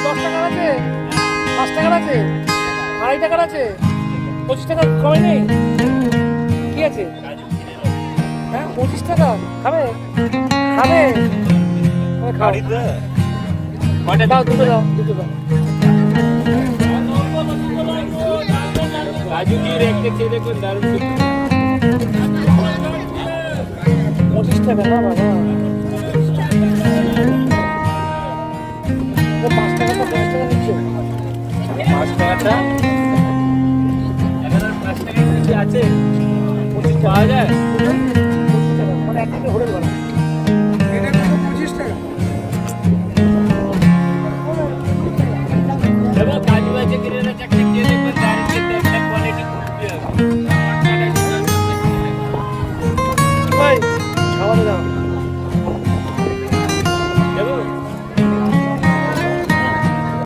10 টাকার আছে, 5 টাকার আছে, 2.5 টাকার আছে, 25 টাকা কমে নেই। কি আছে? হ্যাঁ 25 টাকা। খাবে খাবে খাও। দাও দুটো দাও, দুটো দাও। राजू जी रेखते थे देखो दारू 25 টাকা না বাবা, 5 টাকা তো 10 টাকা নিচ্ছে। 5 টাকাটা এখন আর 5 টাকা কিছু আছে 25 পাওয়া যায়।